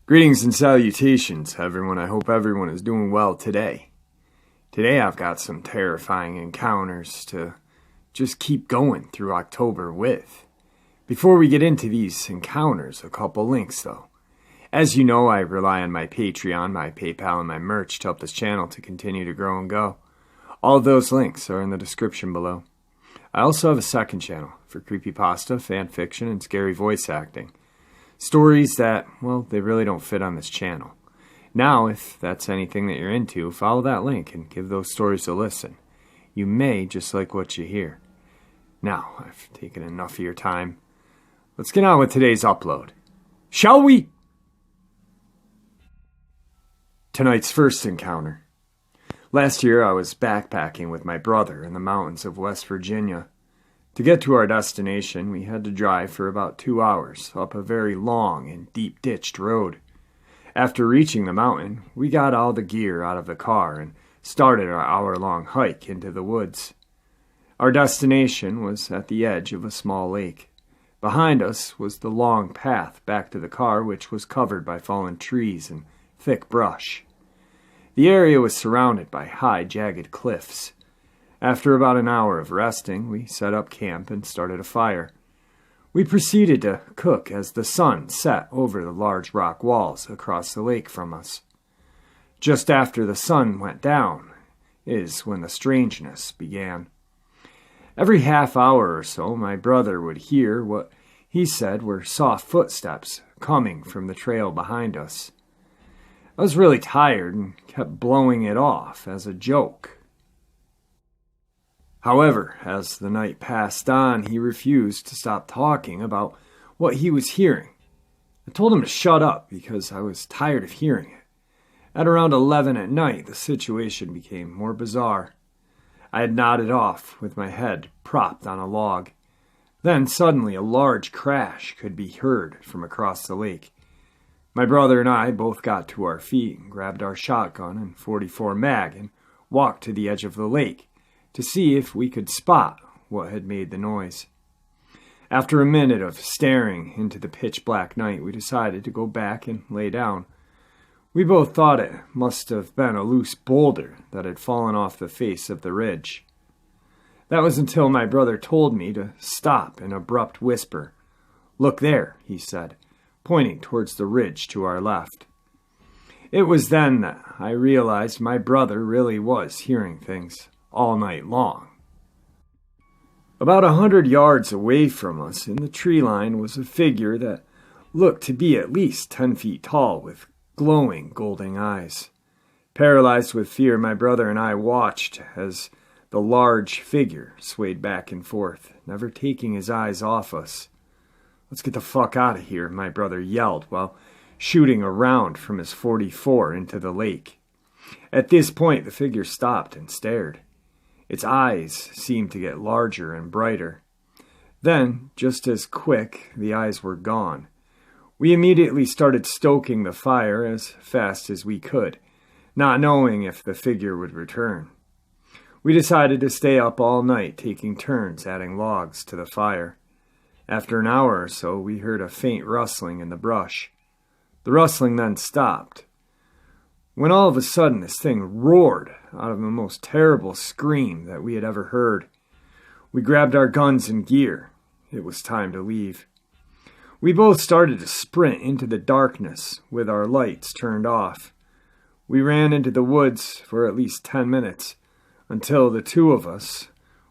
Greetings and salutations, everyone. I hope everyone is doing well today. Today I've got some terrifying encounters to just keep going through October with. Before we get into these encounters, a couple links though. As you know, I rely on my Patreon, my PayPal, and my merch to help this channel to continue to grow and go. All of those links are in the description below. I also have a second channel for creepypasta, fan fiction, and scary voice acting. Stories that, well, they really don't fit on this channel. Now, if that's anything that you're into, follow that link and give those stories a listen. You may just like what you hear. Now, I've taken enough of your time. Let's get on with today's upload. Shall we? Tonight's first encounter. Last year, I was backpacking with my brother in the mountains of West Virginia. To get to our destination, we had to drive for about 2 hours up a very long and deep-ditched road. After reaching the mountain, we got all the gear out of the car and started our hour-long hike into the woods. Our destination was at the edge of a small lake. Behind us was the long path back to the car, which was covered by fallen trees and thick brush. The area was surrounded by high, jagged cliffs. After about an hour of resting, we set up camp and started a fire. We proceeded to cook as the sun set over the large rock walls across the lake from us. Just after the sun went down is when the strangeness began. Every half hour or so, my brother would hear what he said were soft footsteps coming from the trail behind us. I was really tired and kept blowing it off as a joke. However, as the night passed on, he refused to stop talking about what he was hearing. I told him to shut up because I was tired of hearing it. At around 11 at night, the situation became more bizarre. I had nodded off with my head propped on a log. Then suddenly a large crash could be heard from across the lake. My brother and I both got to our feet and grabbed our shotgun and .44 mag and walked to the edge of the lake to see if we could spot what had made the noise. After a minute of staring into the pitch-black night, we decided to go back and lay down. We both thought it must have been a loose boulder that had fallen off the face of the ridge. That was until my brother told me to stop in an abrupt whisper. "Look there," he said, pointing towards the ridge to our left. It was then that I realized my brother really was hearing things all night long. About 100 yards away from us in the tree line was a figure that looked to be at least 10 feet tall with glowing golden eyes. Paralyzed with fear, my brother and I watched as the large figure swayed back and forth, never taking his eyes off us. "Let's get the fuck out of here," my brother yelled while shooting a round from his .44 into the lake. At this point, the figure stopped and stared. Its eyes seemed to get larger and brighter. Then, just as quick, the eyes were gone. We immediately started stoking the fire as fast as we could, not knowing if the figure would return. We decided to stay up all night, taking turns adding logs to the fire. After an hour or so, we heard a faint rustling in the brush. The rustling then stopped, when all of a sudden this thing roared out of the most terrible scream that we had ever heard. We grabbed our guns and gear. It was time to leave. We both started to sprint into the darkness with our lights turned off. We ran into the woods for at least 10 minutes until the two of us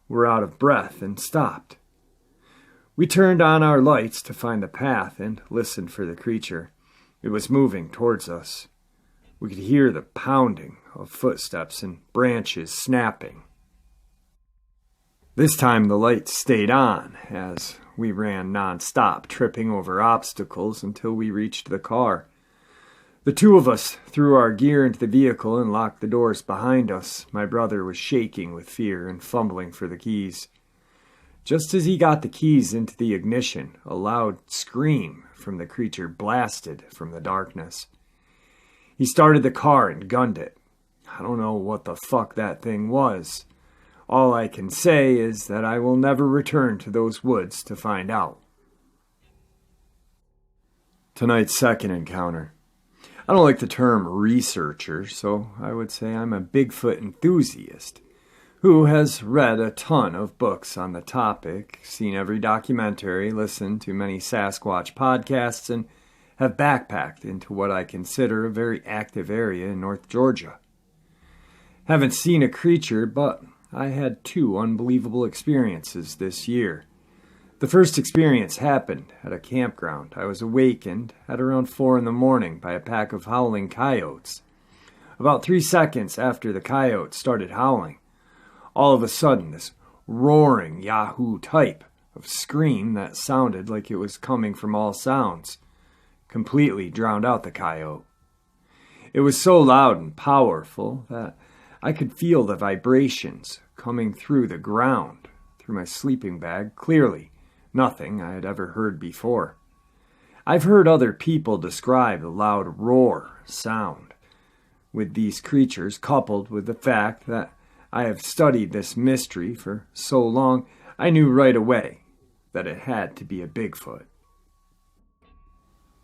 were out of breath and stopped. We turned on our lights to find the path and listened for the creature. It was moving towards us. We could hear the pounding of footsteps and branches snapping. This time the lights stayed on as we ran non-stop, tripping over obstacles until we reached the car. The two of us threw our gear into the vehicle and locked the doors behind us. My brother was shaking with fear and fumbling for the keys. Just as he got the keys into the ignition, a loud scream from the creature blasted from the darkness. He started the car and gunned it. I don't know what the fuck that thing was. All I can say is that I will never return to those woods to find out. Tonight's second encounter. I don't like the term researcher, so I would say I'm a Bigfoot enthusiast who has read a ton of books on the topic, seen every documentary, listened to many Sasquatch podcasts, and have backpacked into what I consider a very active area in North Georgia. Haven't seen a creature, but I had 2 unbelievable experiences this year. The first experience happened at a campground. I was awakened at around 4 a.m. by a pack of howling coyotes. About 3 seconds after the coyotes started howling, all of a sudden this roaring Yahoo type of scream that sounded like it was coming from all sounds completely drowned out the coyote. It was so loud and powerful that I could feel the vibrations coming through the ground, through my sleeping bag, clearly. Nothing I had ever heard before. I've heard other people describe the loud roar sound with these creatures, coupled with the fact that I have studied this mystery for so long. I knew right away that it had to be a Bigfoot.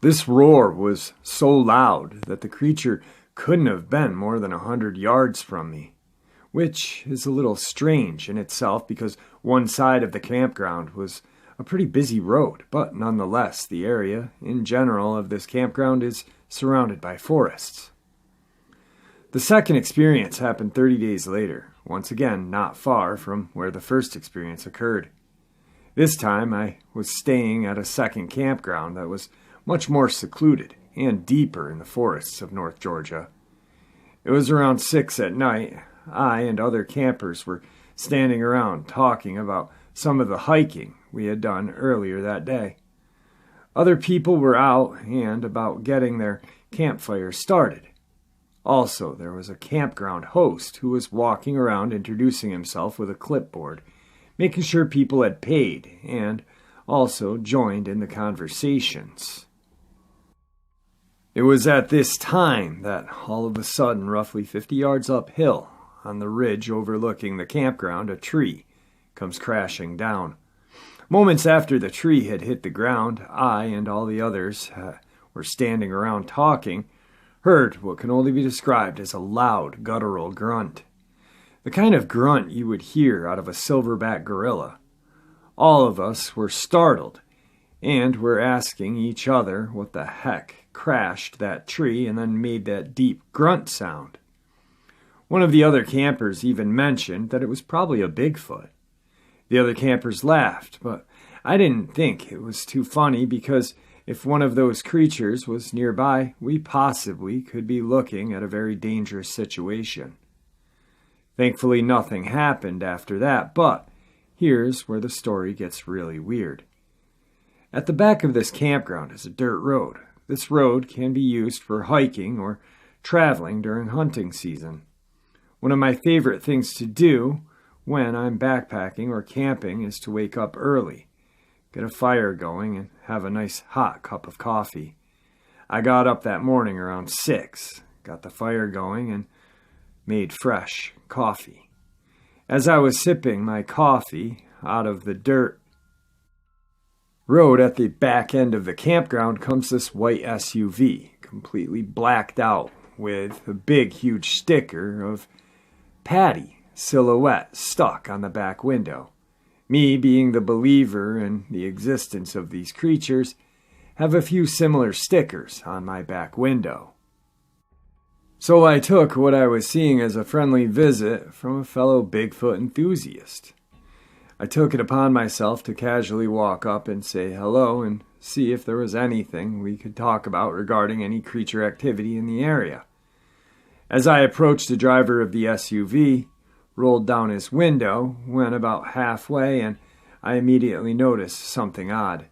This roar was so loud that the creature couldn't have been more than 100 yards from me, which is a little strange in itself because one side of the campground was a pretty busy road, but nonetheless, the area in general of this campground is surrounded by forests. The second experience happened 30 days later, once again not far from where the first experience occurred. This time I was staying at a second campground that was much more secluded and deeper in the forests of North Georgia. It was around 6 at night. I and other campers were standing around talking about some of the hiking we had done earlier that day. Other people were out and about getting their campfire started. Also, there was a campground host who was walking around introducing himself with a clipboard, making sure people had paid, and also joined in the conversations. It was at this time that all of a sudden, roughly 50 yards uphill, on the ridge overlooking the campground, a tree comes crashing down. Moments after the tree had hit the ground, I and all the others were standing around talking, heard what can only be described as a loud, guttural grunt. The kind of grunt you would hear out of a silverback gorilla. All of us were startled, and were asking each other what the heck crashed that tree and then made that deep grunt sound. One of the other campers even mentioned that it was probably a Bigfoot. The other campers laughed, but I didn't think it was too funny because if one of those creatures was nearby, we possibly could be looking at a very dangerous situation. Thankfully, nothing happened after that, but here's where the story gets really weird. At the back of this campground is a dirt road. This road can be used for hiking or traveling during hunting season. One of my favorite things to do when I'm backpacking or camping is to wake up early, get a fire going, and have a nice hot cup of coffee. I got up that morning around 6, got the fire going, and made fresh coffee. As I was sipping my coffee out of the dirt road at the back end of the campground comes this white SUV, completely blacked out with a big, huge sticker of Patty silhouette stuck on the back window. Me, being the believer in the existence of these creatures, have a few similar stickers on my back window. So I took what I was seeing as a friendly visit from a fellow Bigfoot enthusiast. I took it upon myself to casually walk up and say hello and see if there was anything we could talk about regarding any creature activity in the area. As I approached the driver of the SUV, rolled down his window, went about halfway, and I immediately noticed something odd.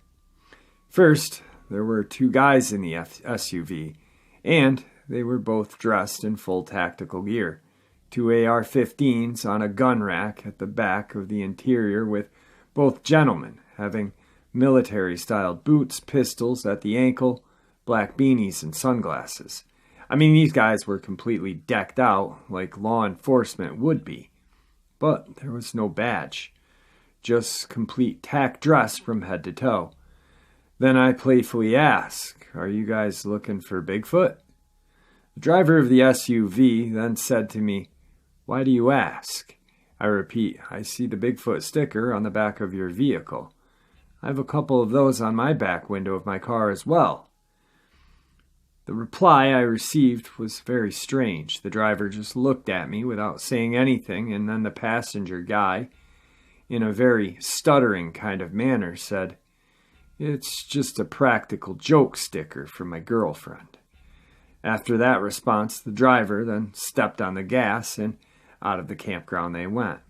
First, there were 2 guys in the SUV, and they were both dressed in full tactical gear. 2 AR-15s on a gun rack at the back of the interior, with both gentlemen having military-styled boots, pistols at the ankle, black beanies, and sunglasses. I mean, these guys were completely decked out like law enforcement would be. but there was no badge, just complete tack dress from head to toe. Then I playfully asked, "Are you guys looking for Bigfoot?" The driver of the SUV then said to me, "Why do you ask?" I repeat, "I see the Bigfoot sticker on the back of your vehicle. I have a couple of those on my back window of my car as well." The reply I received was very strange. The driver just looked at me without saying anything, and then the passenger guy, in a very stuttering kind of manner, said, "It's just a practical joke sticker for my girlfriend." After that response, the driver then stepped on the gas and out of the campground they went.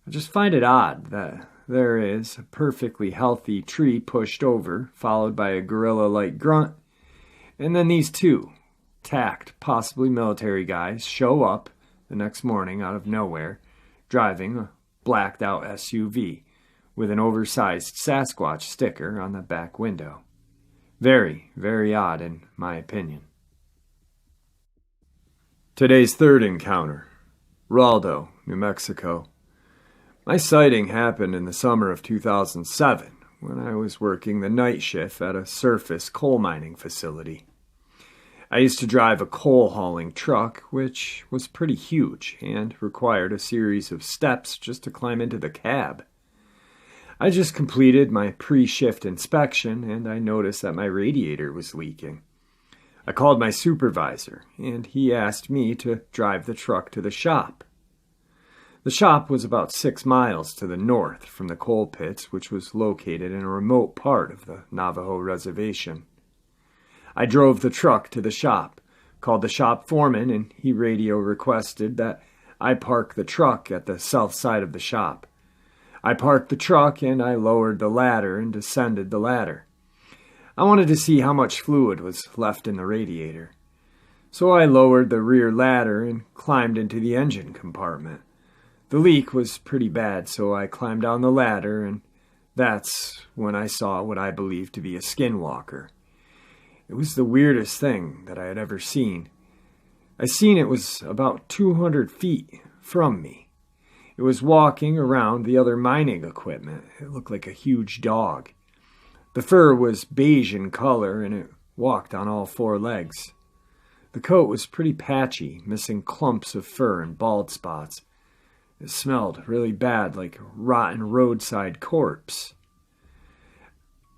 I just find it odd that there is a perfectly healthy tree pushed over, followed by a gorilla-like grunt, and then these two tacked, possibly military guys, show up the next morning out of nowhere, driving a blacked-out SUV with an oversized Sasquatch sticker on the back window. Very, very odd in my opinion. Today's third encounter, Raldo, New Mexico. My sighting happened in the summer of 2007 when I was working the night shift at a surface coal mining facility. I used to drive a coal hauling truck, which was pretty huge and required a series of steps just to climb into the cab. I just completed my pre-shift inspection and I noticed that my radiator was leaking. I called my supervisor and he asked me to drive the truck to the shop. The shop was about 6 miles to the north from the coal pits, which was located in a remote part of the Navajo reservation. I drove the truck to the shop, called the shop foreman, and he radio requested that I park the truck at the south side of the shop. I parked the truck and I lowered the ladder and descended the ladder. I wanted to see how much fluid was left in the radiator. So I lowered the rear ladder and climbed into the engine compartment. The leak was pretty bad, so I climbed down the ladder, and that's when I saw what I believed to be a skinwalker. It was the weirdest thing that I had ever seen. I seen it was about 200 feet from me. It was walking around the other mining equipment. It looked like a huge dog. The fur was beige in color, and it walked on all 4 legs. The coat was pretty patchy, missing clumps of fur and bald spots. It smelled really bad, like a rotten roadside corpse.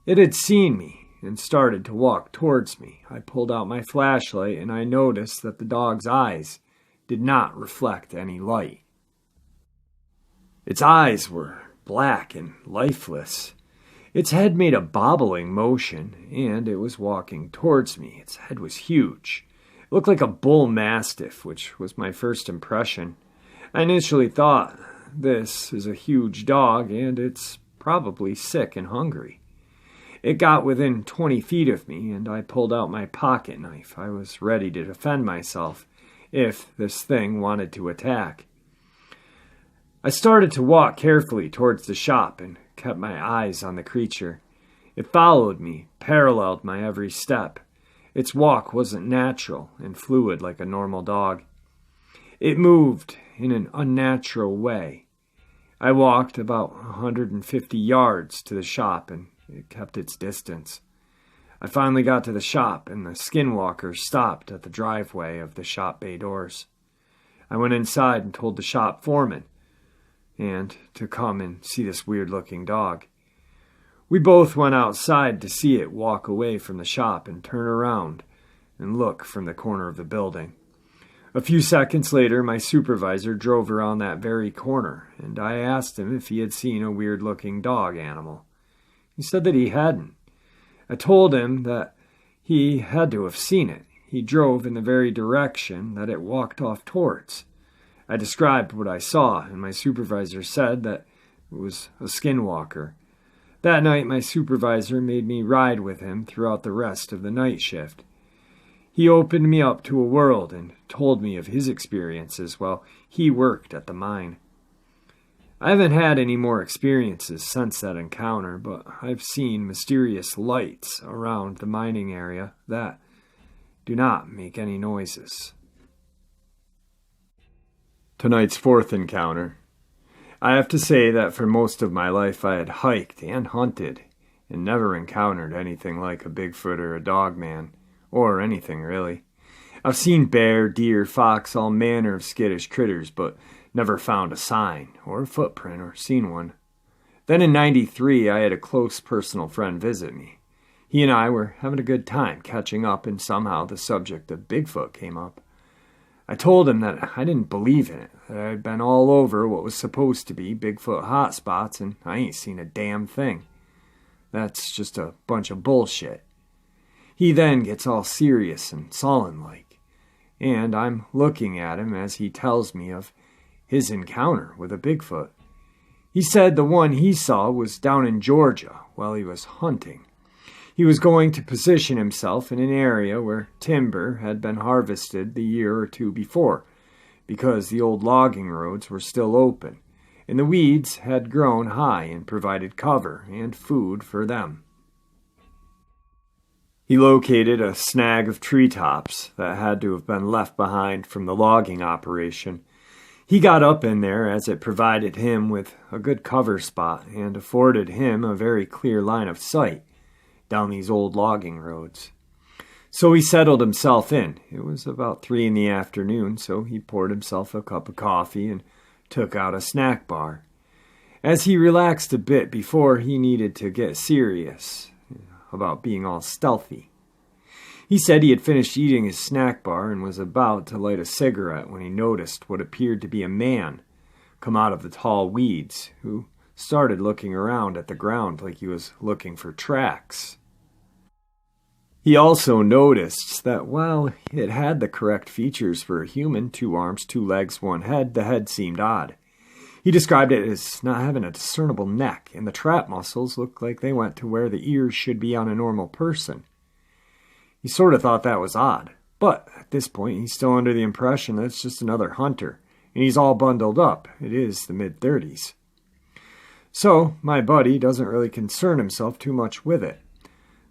It had seen me and started to walk towards me. I pulled out my flashlight, and I noticed that the dog's eyes did not reflect any light. Its eyes were black and lifeless. Its head made a bobbling motion, and it was walking towards me. Its head was huge. It looked like a bull mastiff, which was my first impression. I initially thought, this is a huge dog, and it's probably sick and hungry. It got within 20 feet of me, and I pulled out my pocket knife. I was ready to defend myself if this thing wanted to attack. I started to walk carefully towards the shop and kept my eyes on the creature. It followed me, paralleled my every step. Its walk wasn't natural and fluid like a normal dog. It moved in an unnatural way. I walked about 150 yards to the shop and it kept its distance. I finally got to the shop and the skinwalker stopped at the driveway of the shop bay doors. I went inside and told the shop foreman and to come and see this weird-looking dog. We both went outside to see it walk away from the shop and turn around and look from the corner of the building. A few seconds later, my supervisor drove around that very corner, and I asked him if he had seen a weird-looking dog animal. He said that he hadn't. I told him that he had to have seen it. He drove in the very direction that it walked off towards. I described what I saw, and my supervisor said that it was a skinwalker. That night, my supervisor made me ride with him throughout the rest of the night shift. He opened me up to a world and told me of his experiences while he worked at the mine. I haven't had any more experiences since that encounter, but I've seen mysterious lights around the mining area that do not make any noises. Tonight's fourth encounter, I have to say that for most of my life I had hiked and hunted and never encountered anything like a Bigfoot or a Dogman, or anything really. I've seen bear, deer, fox, all manner of skittish critters, but never found a sign or a footprint or seen one. Then in '93 I had a close personal friend visit me. He and I were having a good time catching up, and somehow the subject of Bigfoot came up. I told him that I didn't believe in it, that I had been all over what was supposed to be Bigfoot hotspots, and I ain't seen a damn thing. That's just a bunch of bullshit. He then gets all serious and sullen-like, and I'm looking at him as he tells me of his encounter with a Bigfoot. He said the one he saw was down in Georgia while he was hunting. He was going to position himself in an area where timber had been harvested the year or two before, because the old logging roads were still open, and the weeds had grown high and provided cover and food for them. He located a snag of treetops that had to have been left behind from the logging operation. He got up in there as it provided him with a good cover spot and afforded him a very clear line of sight down these old logging roads. So he settled himself in. It was about 3 p.m, so he poured himself a cup of coffee and took out a snack bar. As he relaxed a bit before he needed to get serious about being all stealthy. He said he had finished eating his snack bar and was about to light a cigarette when he noticed what appeared to be a man come out of the tall weeds, who started looking around at the ground like he was looking for tracks. He also noticed that while it had the correct features for a human, 2 arms, 2 legs, 1 head, the head seemed odd. He described it as not having a discernible neck, and the trap muscles looked like they went to where the ears should be on a normal person. He sort of thought that was odd, but at this point he's still under the impression that it's just another hunter, and he's all bundled up. It is the mid-30s. So, my buddy doesn't really concern himself too much with it.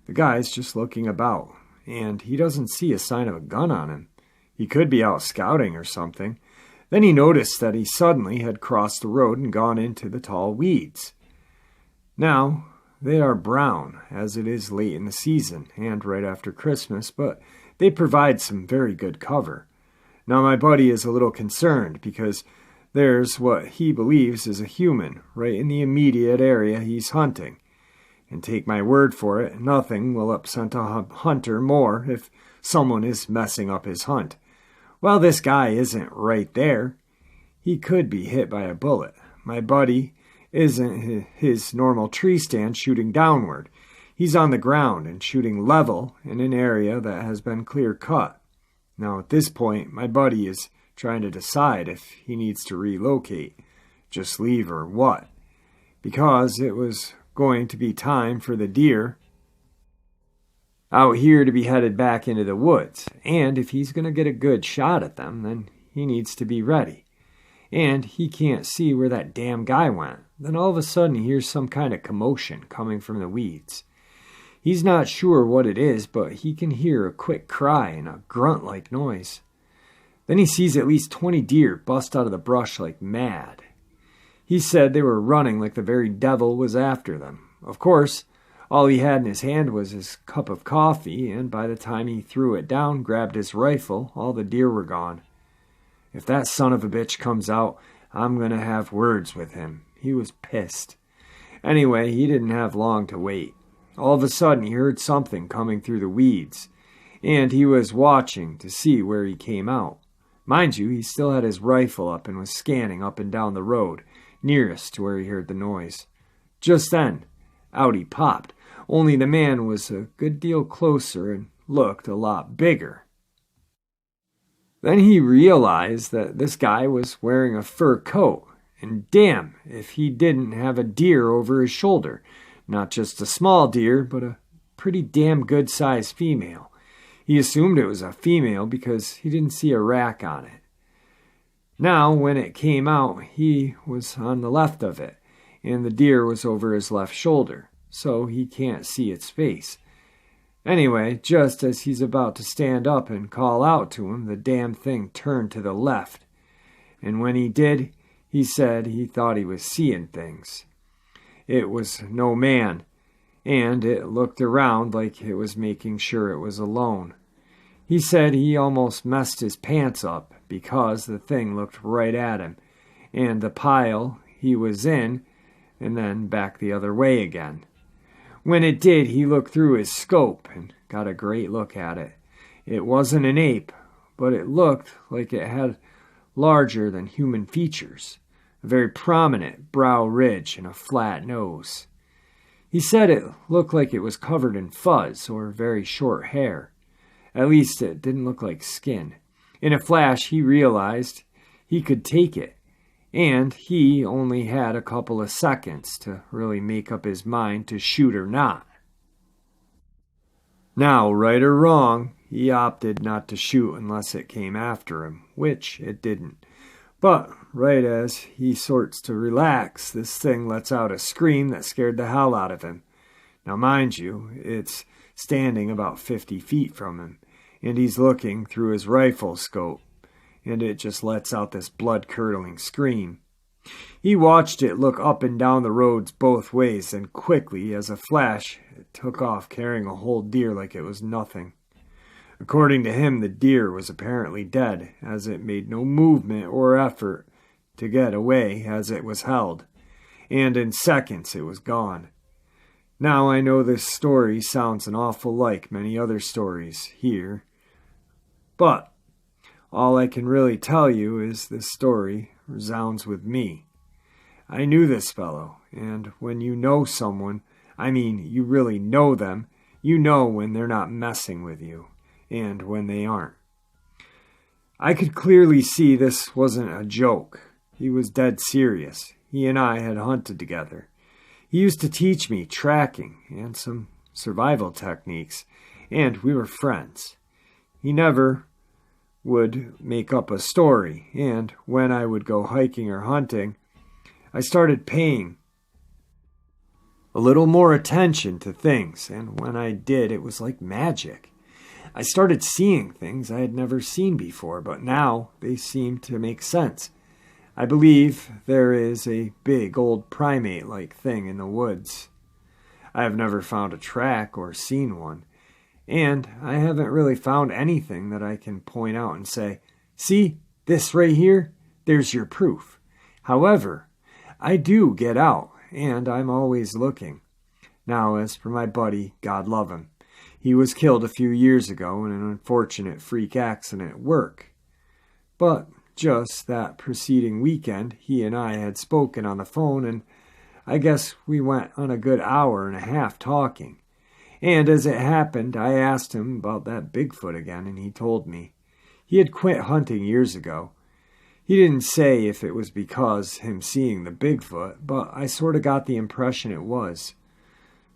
The guy's just looking about, and he doesn't see a sign of a gun on him. He could be out scouting or something. Then he noticed that he suddenly had crossed the road and gone into the tall weeds. Now, they are brown, as it is late in the season and right after Christmas, but they provide some very good cover. Now, my buddy is a little concerned because there's what he believes is a human right in the immediate area he's hunting. And take my word for it, nothing will upset a hunter more if someone is messing up his hunt. Well, this guy isn't right there. He could be hit by a bullet. My buddy isn't his normal tree stand shooting downward. He's on the ground and shooting level in an area that has been clear cut. Now, at this point, my buddy is trying to decide if he needs to relocate, just leave or what, because it was going to be time for the deer out here to be headed back into the woods, and if he's going to get a good shot at them, then he needs to be ready. And he can't see where that damn guy went. Then all of a sudden he hears some kind of commotion coming from the weeds. He's not sure what it is, but he can hear a quick cry and a grunt-like noise. Then he sees at least 20 deer bust out of the brush like mad. He said they were running like the very devil was after them. Of course, all he had in his hand was his cup of coffee, and by the time he threw it down, grabbed his rifle, all the deer were gone. If that son of a bitch comes out, I'm going to have words with him. He was pissed. Anyway, he didn't have long to wait. All of a sudden, he heard something coming through the weeds, and he was watching to see where he came out. Mind you, he still had his rifle up and was scanning up and down the road, nearest to where he heard the noise. Just then, out he popped, only the man was a good deal closer and looked a lot bigger. Then he realized that this guy was wearing a fur coat, and damn if he didn't have a deer over his shoulder. Not just a small deer, but a pretty damn good-sized female. He assumed it was a female because he didn't see a rack on it. Now, when it came out, he was on the left of it, and the deer was over his left shoulder, so he can't see its face. Anyway, just as he's about to stand up and call out to him, the damn thing turned to the left. And when he did, He said he thought he was seeing things. It was no man, and it looked around like it was making sure it was alone. He said he almost messed his pants up because the thing looked right at him, and the pile he was in, and then back the other way again. When it did, he looked through his scope and got a great look at it. It wasn't an ape, but it looked like it had larger than human features, a very prominent brow ridge and a flat nose. He said it looked like it was covered in fuzz or very short hair. At least it didn't look like skin. In a flash, he realized he could take it, and he only had a couple of seconds to really make up his mind to shoot or not. Now, right or wrong, he opted not to shoot unless it came after him, which it didn't. But right as he sorts to relax, this thing lets out a scream that scared the hell out of him. Now, mind you, it's standing about 50 feet from him, and he's looking through his rifle scope, and it just lets out this blood-curdling scream. He watched it look up and down the roads both ways, and quickly, as a flash, it took off carrying a whole deer like it was nothing. According to him, the deer was apparently dead, as it made no movement or effort to get away as it was held, and in seconds it was gone. Now I know this story sounds an awful like many other stories here, but all I can really tell you is this story resounds with me. I knew this fellow, and when you know someone, I mean you really know them, you know when they're not messing with you, and when they aren't. I could clearly see this wasn't a joke. He was dead serious. He and I had hunted together. He used to teach me tracking and some survival techniques, and we were friends. He never would make up a story, and when I would go hiking or hunting, I started paying a little more attention to things, and when I did, it was like magic. I started seeing things I had never seen before, but now they seemed to make sense. I believe there is a big old primate-like thing in the woods. I have never found a track or seen one, and I haven't really found anything that I can point out and say, see, this right here, there's your proof. However, I do get out, and I'm always looking. Now, as for my buddy, God love him, he was killed a few years ago in an unfortunate freak accident at work. But just that preceding weekend, he and I had spoken on the phone, and I guess we went on a good hour and a half talking. And as it happened, I asked him about that Bigfoot again, and he told me. He had quit hunting years ago. He didn't say if it was because him seeing the Bigfoot, but I sort of got the impression it was.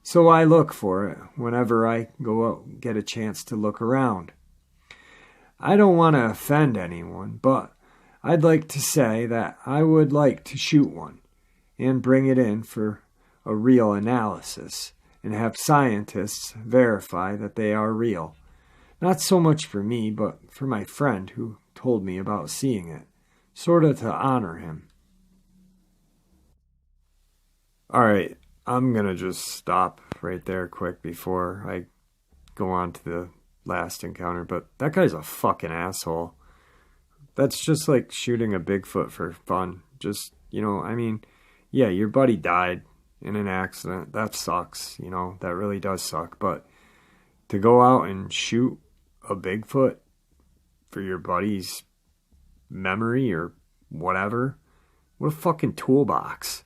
So I look for it whenever I go out and get a chance to look around. I don't want to offend anyone, but I'd like to say that I would like to shoot one and bring it in for a real analysis and have scientists verify that they are real. Not so much for me, but for my friend who told me about seeing it, sort of to honor him. Alright, I'm gonna just stop right there quick before I go on to the last encounter, but that guy's a fucking asshole. That's just like shooting a Bigfoot for fun. Just, I mean, yeah, your buddy died in an accident. That sucks, that really does suck. But to go out and shoot a Bigfoot for your buddy's memory or whatever, what a fucking toolbox.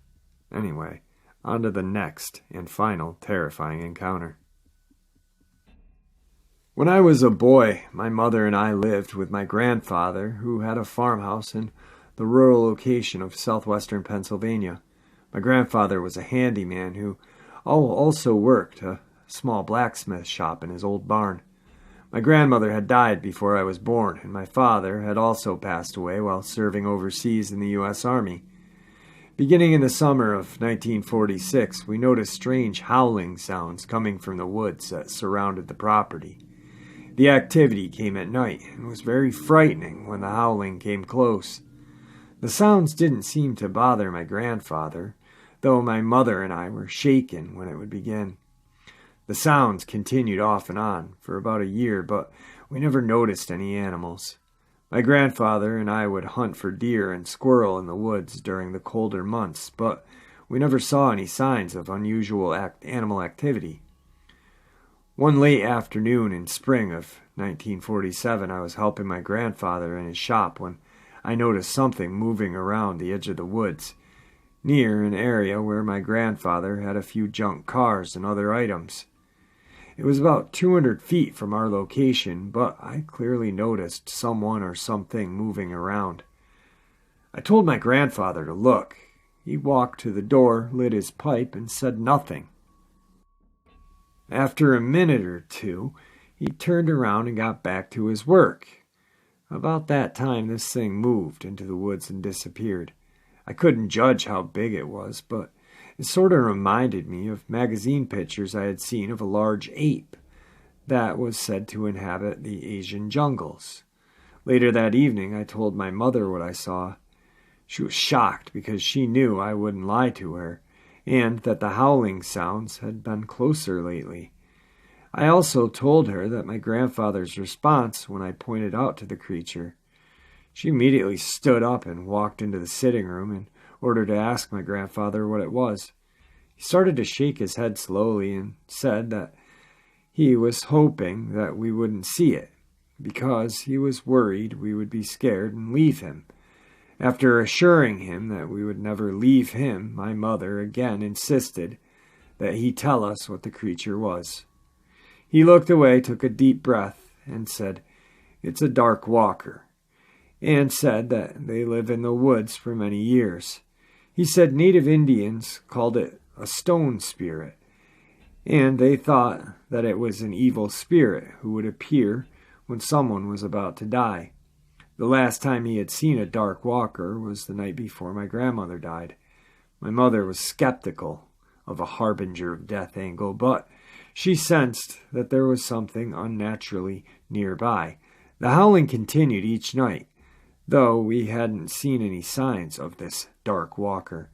Anyway, on to the next and final terrifying encounter. When I was a boy, my mother and I lived with my grandfather, who had a farmhouse in the rural location of southwestern Pennsylvania. My grandfather was a handyman who also worked a small blacksmith shop in his old barn. My grandmother had died before I was born, and my father had also passed away while serving overseas in the U.S. Army. Beginning in the summer of 1946, we noticed strange howling sounds coming from the woods that surrounded the property. The activity came at night and was very frightening when the howling came close. The sounds didn't seem to bother my grandfather, though my mother and I were shaken when it would begin. The sounds continued off and on for about a year, but we never noticed any animals. My grandfather and I would hunt for deer and squirrel in the woods during the colder months, but we never saw any signs of unusual animal activity. One late afternoon in spring of 1947, I was helping my grandfather in his shop when I noticed something moving around the edge of the woods, near an area where my grandfather had a few junk cars and other items. It was about 200 feet from our location, but I clearly noticed someone or something moving around. I told my grandfather to look. He walked to the door, lit his pipe, and said nothing. After a minute or two, he turned around and got back to his work. About that time, this thing moved into the woods and disappeared. I couldn't judge how big it was, but it sort of reminded me of magazine pictures I had seen of a large ape that was said to inhabit the Asian jungles. Later that evening, I told my mother what I saw. She was shocked because she knew I wouldn't lie to her, and that the howling sounds had been closer lately. I also told her that my grandfather's response when I pointed out to the creature. She immediately stood up and walked into the sitting room in order to ask my grandfather what it was. He started to shake his head slowly and said that he was hoping that we wouldn't see it, because he was worried we would be scared and leave him. After assuring him that we would never leave him, my mother again insisted that he tell us what the creature was. He looked away, took a deep breath, and said, "It's a dark walker," and said that they live in the woods for many years. He said native Indians called it a stone spirit, and they thought that it was an evil spirit who would appear when someone was about to die. The last time he had seen a dark walker was the night before my grandmother died. My mother was skeptical of a harbinger of death angle, but she sensed that there was something unnaturally nearby. The howling continued each night, though we hadn't seen any signs of this dark walker.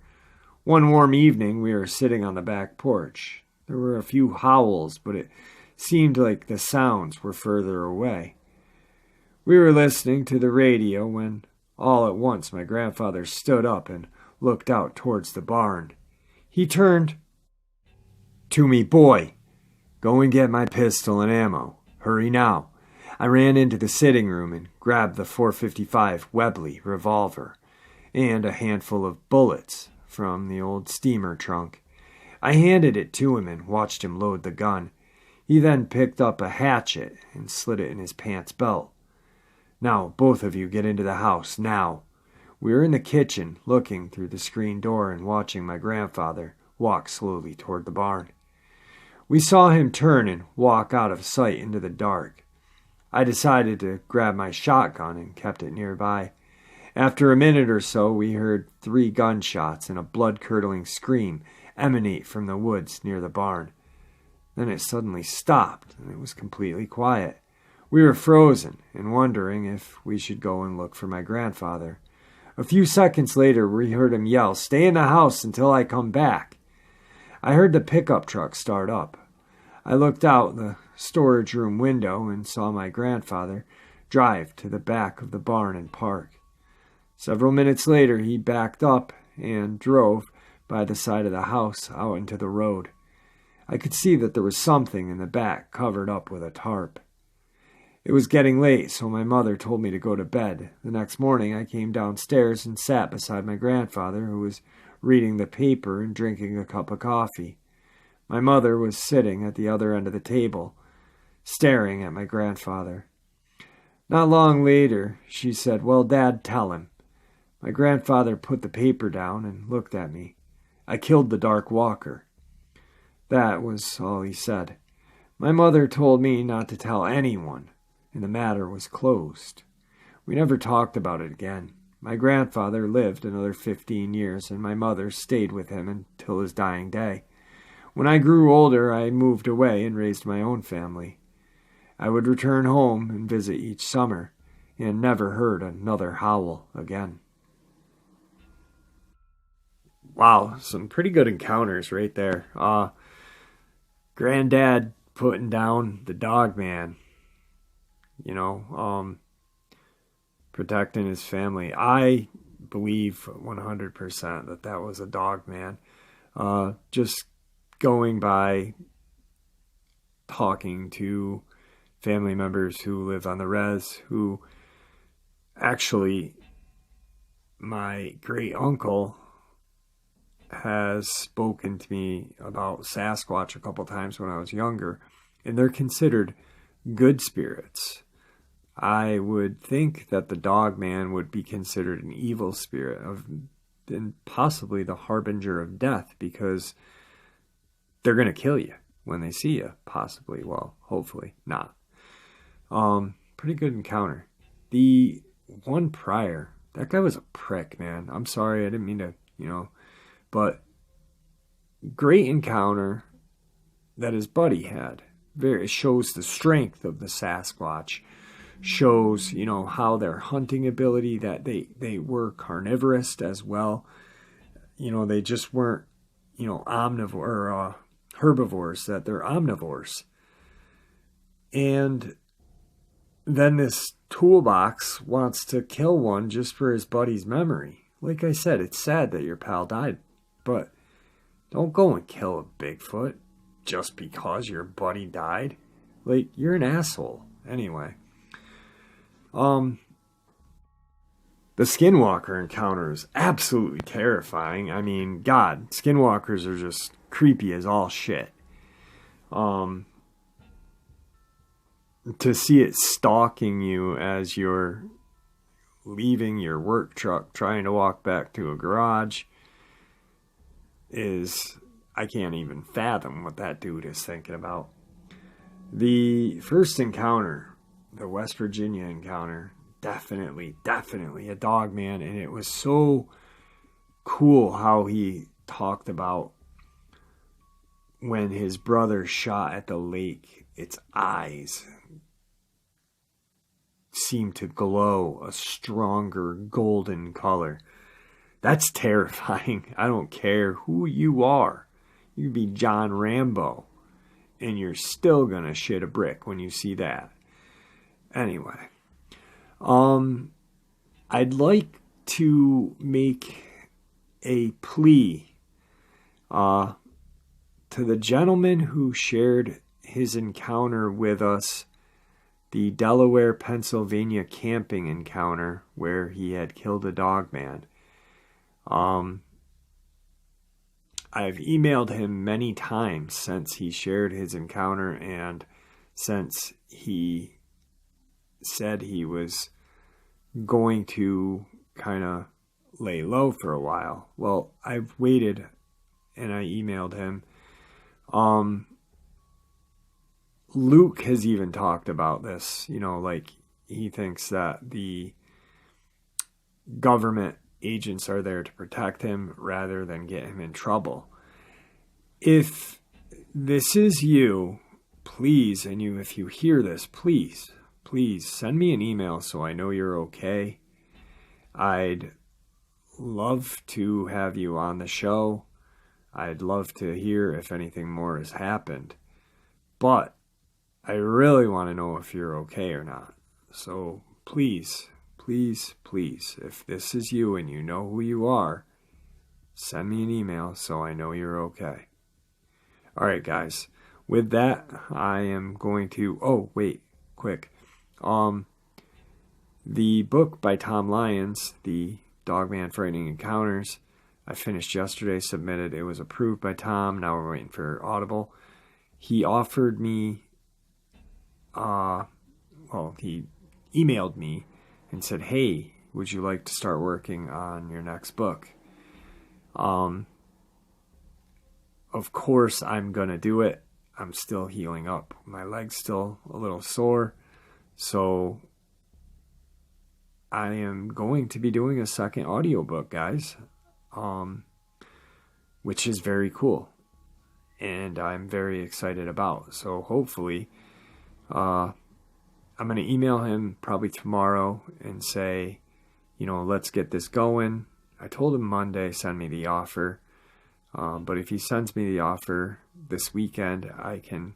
One warm evening, we were sitting on the back porch. There were a few howls, but it seemed like the sounds were further away. We were listening to the radio when, all at once, my grandfather stood up and looked out towards the barn. He turned to me, "Boy, go and get my pistol and ammo. Hurry now." I ran into the sitting room and grabbed the .455 Webley revolver and a handful of bullets from the old steamer trunk. I handed it to him and watched him load the gun. He then picked up a hatchet and slid it in his pants belt. "Now, both of you get into the house, now." We were in the kitchen, looking through the screen door and watching my grandfather walk slowly toward the barn. We saw him turn and walk out of sight into the dark. I decided to grab my shotgun and kept it nearby. After a minute or so, we heard 3 gunshots and a blood-curdling scream emanate from the woods near the barn. Then it suddenly stopped, and it was completely quiet. We were frozen and wondering if we should go and look for my grandfather. A few seconds later, we heard him yell, "Stay in the house until I come back." I heard the pickup truck start up. I looked out the storage room window and saw my grandfather drive to the back of the barn and park. Several minutes later, he backed up and drove by the side of the house out into the road. I could see that there was something in the back covered up with a tarp. It was getting late, so my mother told me to go to bed. The next morning, I came downstairs and sat beside my grandfather, who was reading the paper and drinking a cup of coffee. My mother was sitting at the other end of the table, staring at my grandfather. Not long later, she said, "Well, Dad, tell him." My grandfather put the paper down and looked at me. "I killed the dark walker." That was all he said. My mother told me not to tell anyone, and the matter was closed. We never talked about it again. My grandfather lived another 15 years, and my mother stayed with him until his dying day. When I grew older, I moved away and raised my own family. I would return home and visit each summer, and never heard another howl again. wow, some pretty good encounters right there. Granddad putting down the Dogman, protecting his family. I believe 100% that was a Dogman. Just going by talking to family members who live on the res, who actually, my great uncle has spoken to me about Sasquatch a couple times when I was younger, and they're considered good spirits. I would think that the Dogman would be considered an evil spirit and possibly the harbinger of death, because they're going to kill you when they see you, possibly. Well, hopefully not. Pretty good encounter. The one prior, that guy was a prick, man. I'm sorry, I didn't mean to, but great encounter that his buddy had. It shows the strength of the Sasquatch. Shows, how their hunting ability, that they were carnivorous as well. They just weren't, omnivore or herbivores, that they're omnivores. And then this toolbox wants to kill one just for his buddy's memory. Like I said, it's sad that your pal died, but don't go and kill a Bigfoot just because your buddy died. Like, you're an asshole. Anyway. The skinwalker encounter is absolutely terrifying. I mean, God, skinwalkers are just creepy as all shit. To see it stalking you as you're leaving your work truck, trying to walk back to a garage, I can't even fathom what that dude is thinking about. The first encounter, the West Virginia encounter, definitely a Dogman, and it was so cool how he talked about when his brother shot at the lake, its eyes seemed to glow a stronger golden color. That's terrifying. I don't care who you are. You could be John Rambo, and you're still gonna shit a brick when you see that. Anyway, I'd like to make a plea to the gentleman who shared his encounter with us, the Delaware, Pennsylvania camping encounter where he had killed a Dogman. I've emailed him many times since he shared his encounter and since he said he was going to kind of lay low for a while. Well, I've waited and I emailed him. Luke has even talked about this, like he thinks that the government agents are there to protect him rather than get him in trouble. If this is you, please, and if you hear this, please send me an email so I know you're okay. I'd love to have you on the show. I'd love to hear if anything more has happened. But I really want to know if you're okay or not. So please, if this is you and you know who you are, send me an email so I know you're okay. All right, guys. With that, I am going to... Oh, wait. Quick. The book by Tom Lyons, The Dogman Frightening Encounters, I finished yesterday, submitted. It was approved by Tom. Now we're waiting for Audible. He offered me... he emailed me and said, hey, would you like to start working on your next book? Of course, I'm going to do it. I'm still healing up. My leg's still a little sore. So I am going to be doing a second audiobook, guys, which is very cool. And I'm very excited about. So hopefully, I'm going to email him probably tomorrow and say, let's get this going. I told him Monday, send me the offer. But if he sends me the offer this weekend, I can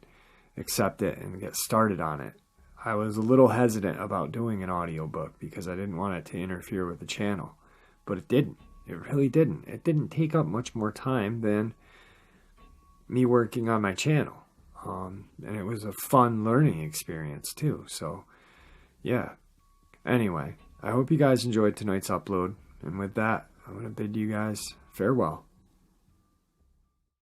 accept it and get started on it. I was a little hesitant about doing an audiobook because I didn't want it to interfere with the channel. But it didn't. It really didn't. It didn't take up much more time than me working on my channel. And it was a fun learning experience too. So, yeah. Anyway, I hope you guys enjoyed tonight's upload. And with that, I'm going to bid you guys farewell.